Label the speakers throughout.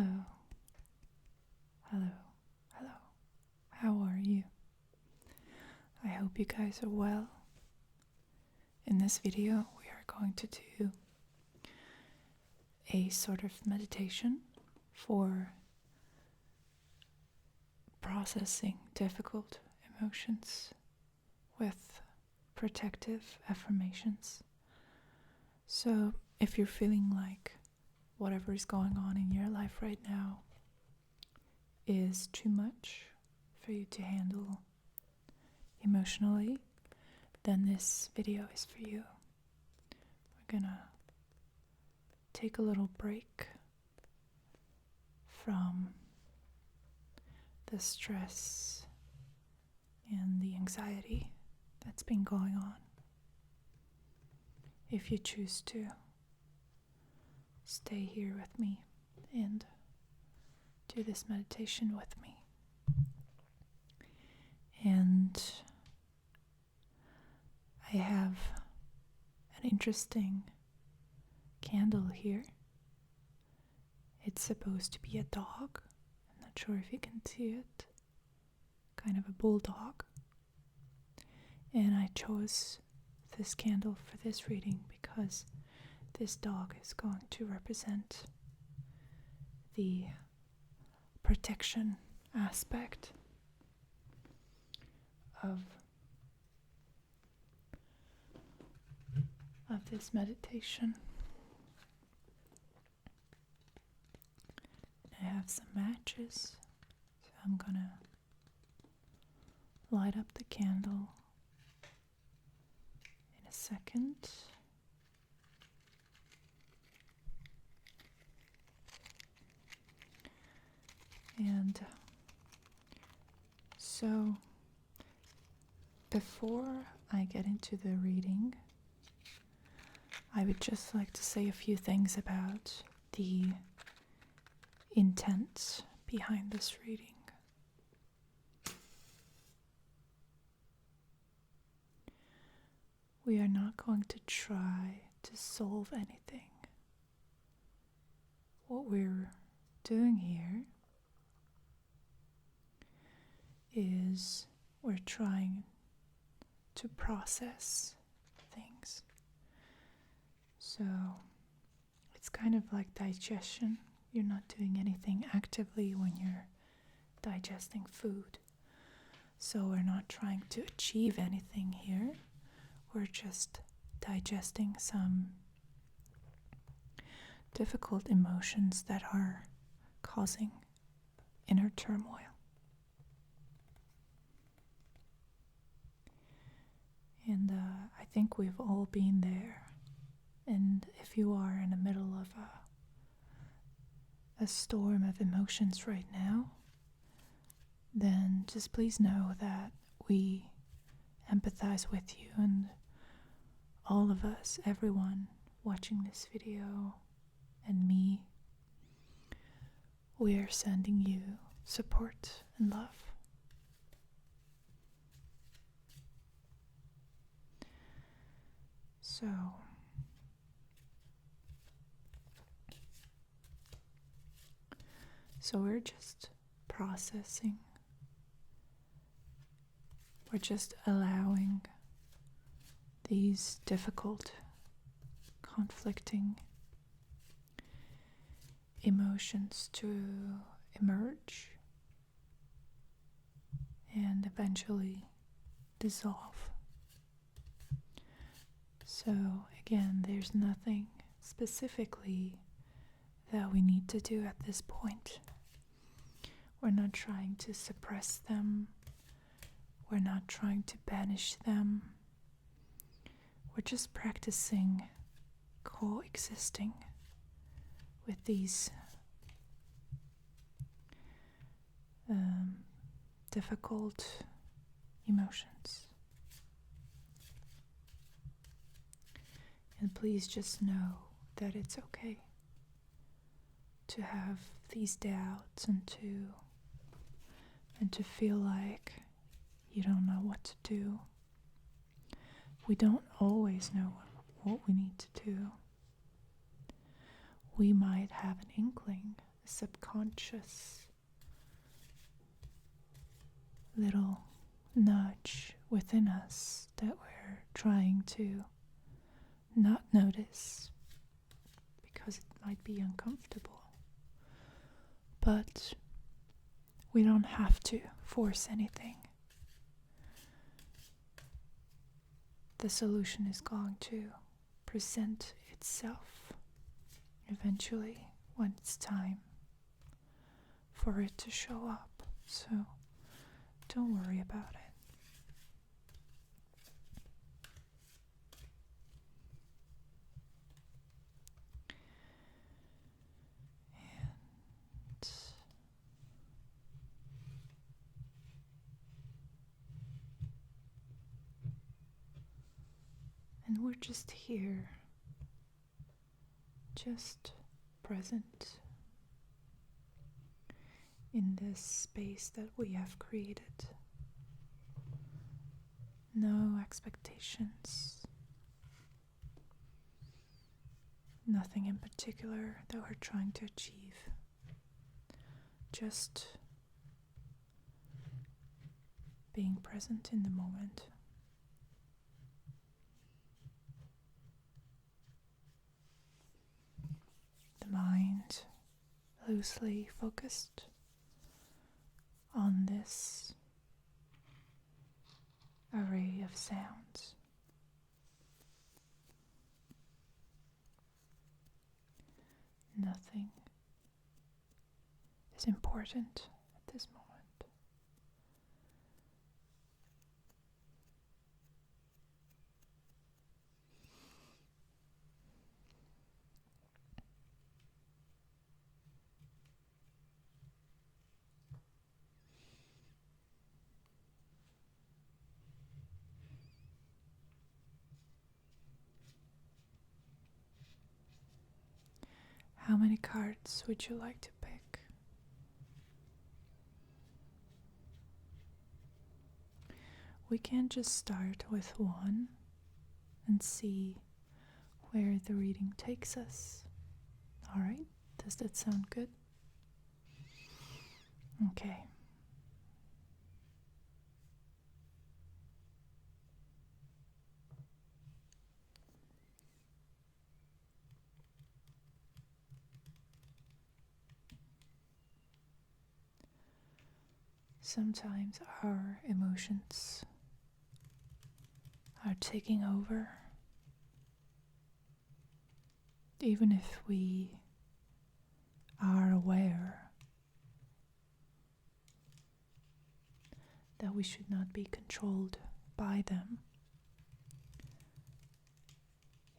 Speaker 1: Hello, hello, hello. How are you? I hope you guys are well. In this video, we are going to do a sort of meditation for processing difficult emotions with protective affirmations. So, if you're feeling like whatever is going on in your life right now is too much for you to handle emotionally, then this video is for you. We're gonna take a little break from the stress and the anxiety that's been going on. If you choose to stay here with me and do this meditation with me. And I have an interesting candle here. It's supposed to be a dog. I'm not sure if you can see it. Kind of a bulldog. And I chose this candle for this reading because this dog is going to represent the protection aspect of this meditation. I have some matches, so I'm gonna light up the candle in a second. And so before I get into the reading, I would just like to say a few things about the intent behind this reading. We are not going to try to solve anything. What we're doing here is we're trying to process things. So it's kind of like digestion. You're not doing anything actively when you're digesting food. So we're not trying to achieve anything here. We're just digesting some difficult emotions that are causing inner turmoil. And I think we've all been there. And if you are in the middle of a storm of emotions right now, then just please know that we empathize with you, and all of us, everyone watching this video, and me, we are sending you support and love. So we're just processing. We're just allowing these difficult, conflicting emotions to emerge and eventually dissolve. So again, there's nothing specifically that we need to do at this point. We're not trying to suppress them. We're not trying to banish them. We're just practicing coexisting with these difficult emotions. And please just know that it's okay to have these doubts and to feel like you don't know what to do. We don't always know what we need to do. We might have an inkling a subconscious little nudge within us that we're trying to not notice because it might be uncomfortable. But we don't have to force anything. The solution is going to present itself eventually when it's time for it to show up. So don't worry about it. And we're just here, just present in this space that we have created. No expectations, nothing in particular that we're trying to achieve. Just being present in the moment. The mind loosely focused on this array of sounds. Nothing is important at this moment. How many cards would you like to pick? We can just start with one and see where the reading takes us. Alright, does that sound good? Okay. Sometimes our emotions are taking over, even if we are aware that we should not be controlled by them.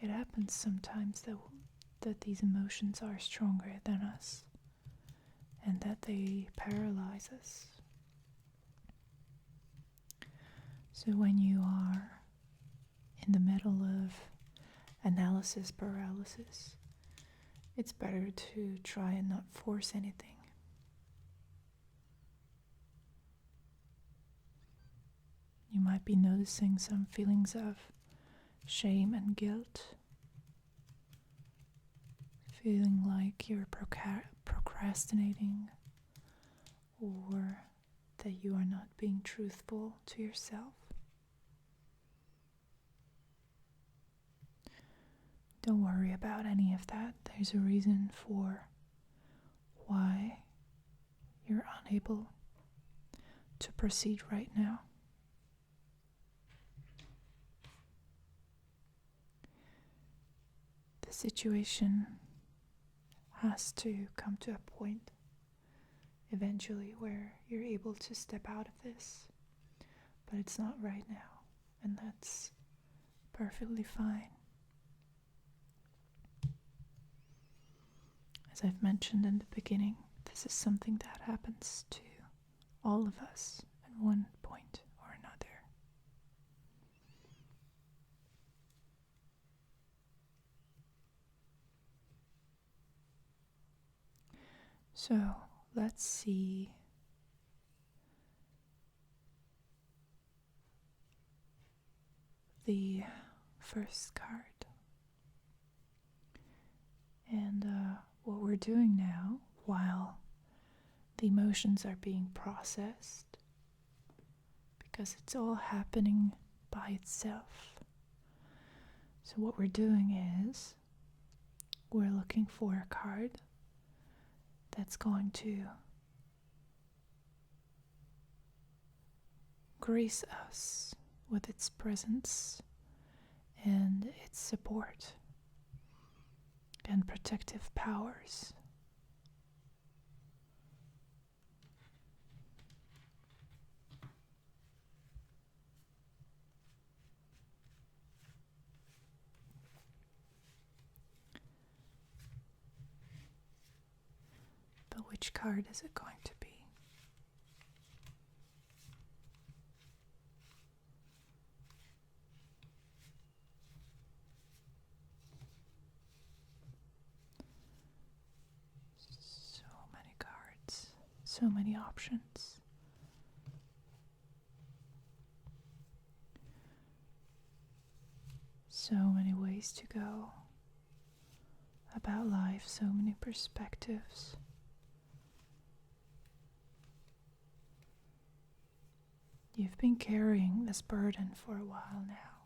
Speaker 1: It happens sometimes that these emotions are stronger than us and that they paralyze us. So when you are in the middle of analysis paralysis, it's better to try and not force anything. You might be noticing some feelings of shame and guilt, feeling like you're procrastinating or that you are not being truthful to yourself. Don't worry about any of that. There's a reason for why you're unable to proceed right now. The situation has to come to a point eventually where you're able to step out of this, but it's not right now, and that's perfectly fine. As I've mentioned in the beginning, this is something that happens to all of us at one point or another. So let's see the first card. And what we're doing now, while the emotions are being processed, because it's all happening by itself. So what we're doing is we're looking for a card that's going to grace us with its presence and its support and protective powers. But which card is it going to be? So many cards, so many options. So many ways to go about life, so many perspectives. You've been carrying this burden for a while now.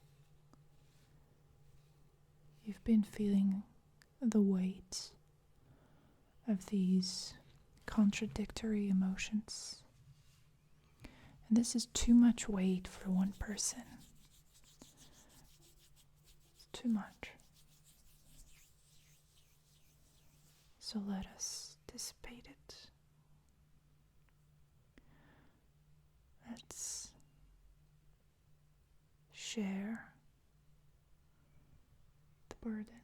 Speaker 1: You've been feeling the weight of these contradictory emotions. And this is too much weight for one person. It's too much. So let us dissipate it. Let's share the burden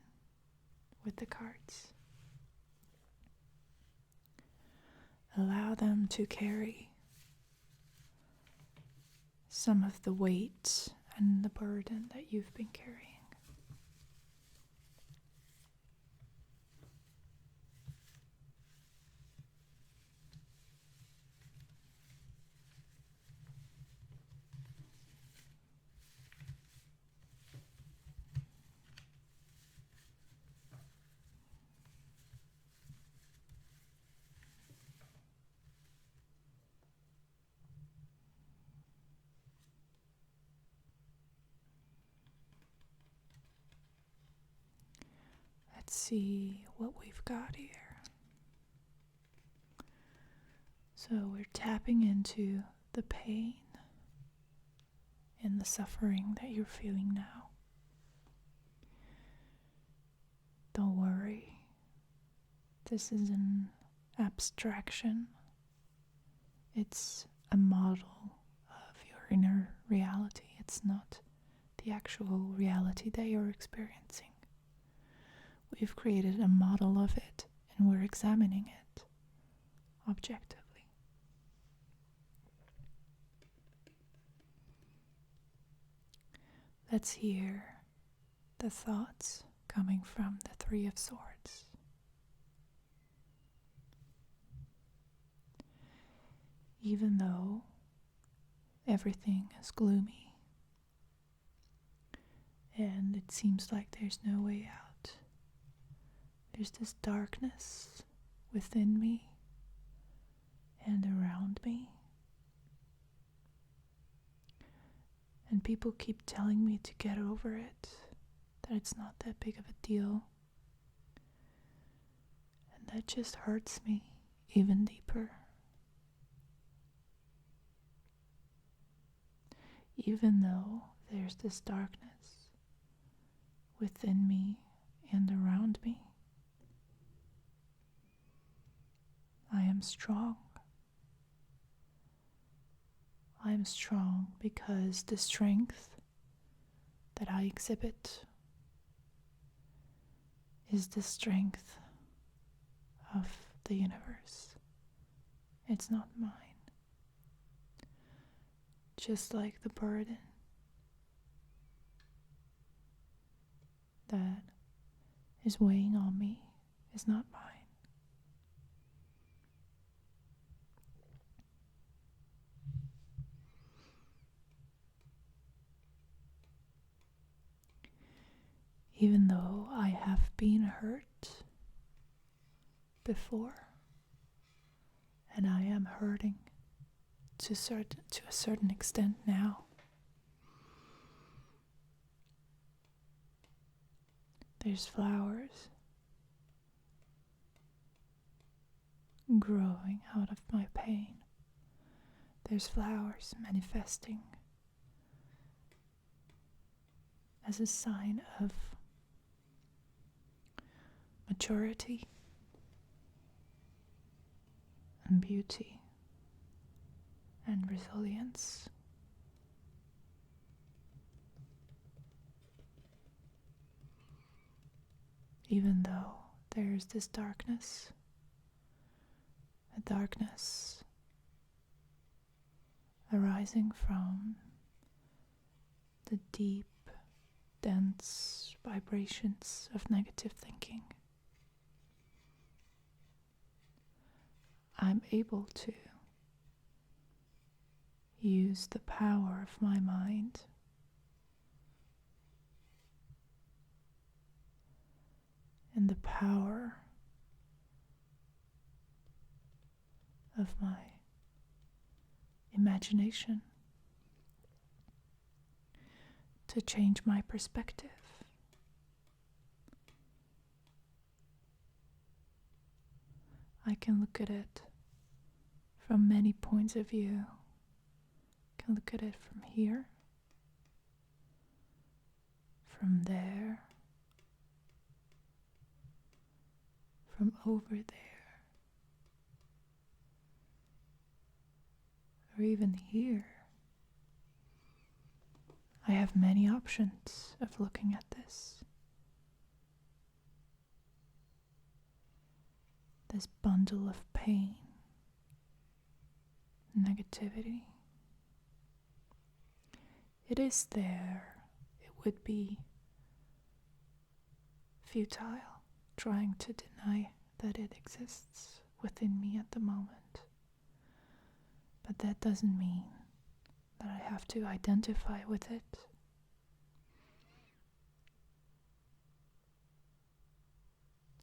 Speaker 1: with the cards. Allow them to carry some of the weight and the burden that you've been carrying. Let's see what we've got here. So we're tapping into the pain and the suffering that you're feeling now. Don't worry. This is an abstraction. It's a model of your inner reality. It's not the actual reality that you're experiencing. We've created a model of it, and we're examining it objectively. Let's hear the thoughts coming from the Three of Swords. Even though everything is gloomy and it seems like there's no way out, there's this darkness within me and around me. And people keep telling me to get over it, that it's not that big of a deal. And that just hurts me even deeper. Even though there's this darkness within me and around me, I am strong. I am strong because the strength that I exhibit is the strength of the universe. It's not mine. Just like the burden that is weighing on me is not mine. Even though I have been hurt before, and I am hurting to a certain extent now. There's flowers growing out of my pain. There's flowers manifesting as a sign of maturity and beauty and resilience. Even though there's this darkness, a darkness arising from the deep, dense vibrations of negative thinking, I'm able to use the power of my mind and the power of my imagination to change my perspective. I can look at it from many points of view. I can look at it from here, from there, from over there, or even here. I have many options of looking at this. This bundle of pain, negativity. It is there. It would be futile trying to deny that it exists within me at the moment. But that doesn't mean that I have to identify with it.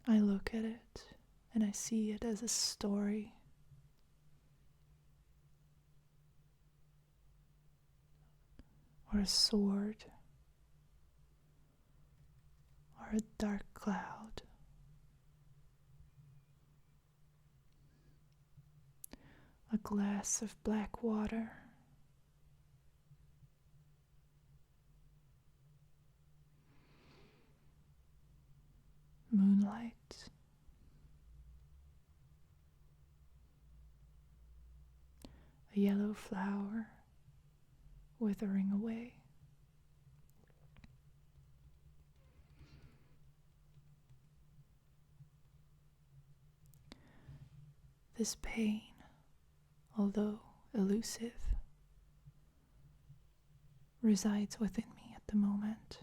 Speaker 1: I look at it and I see it as a story. Or a sword. Or a dark cloud. A glass of black water. Moonlight. A yellow flower withering away. This pain, although elusive, resides within me at the moment.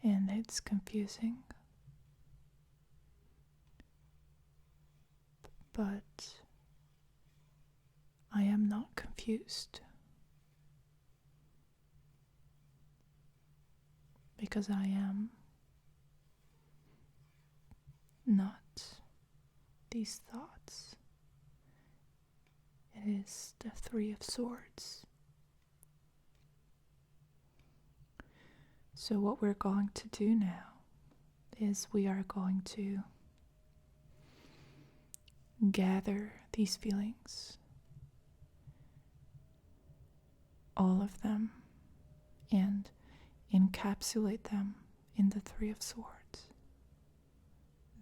Speaker 1: And it's confusing. But I am not confused. Because I am not these thoughts. It is the Three of Swords. So what we're going to do now is we are going to gather these feelings, all of them, and encapsulate them in the Three of Swords.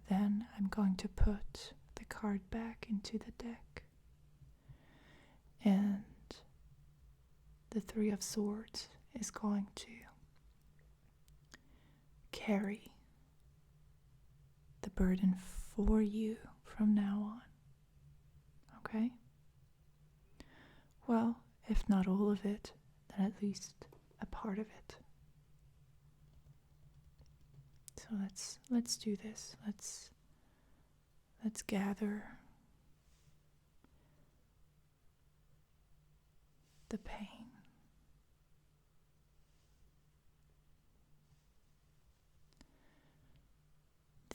Speaker 1: Then I'm going to put the card back into the deck, and the Three of Swords is going to carry the burden for you from now on. Okay? Well, if not all of it, then at least a part of it. So let's do this. Let's gather the pain.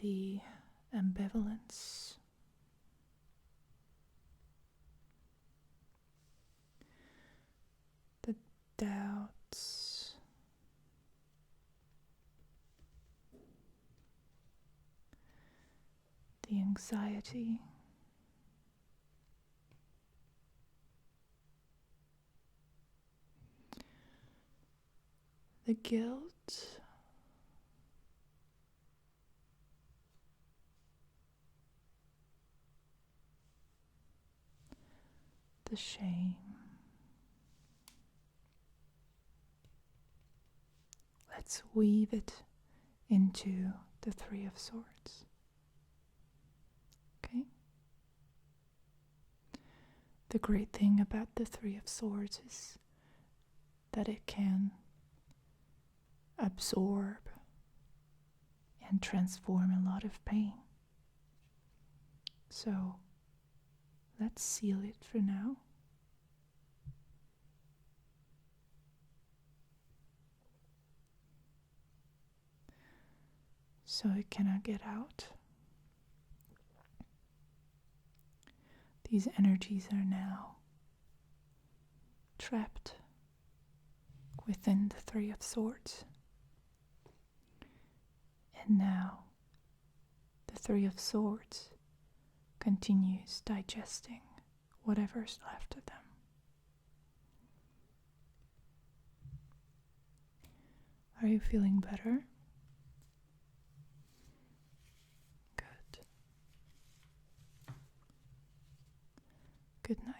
Speaker 1: the ambivalence, the doubts, the anxiety, the guilt, the shame. Let's weave it into the Three of Swords. Okay? The great thing about the Three of Swords is that it can absorb and transform a lot of pain. So let's seal it for now. So it cannot get out. These energies are now trapped within the Three of Swords. And now the Three of Swords continues digesting whatever's left of them. Are you feeling better? Good. Good night.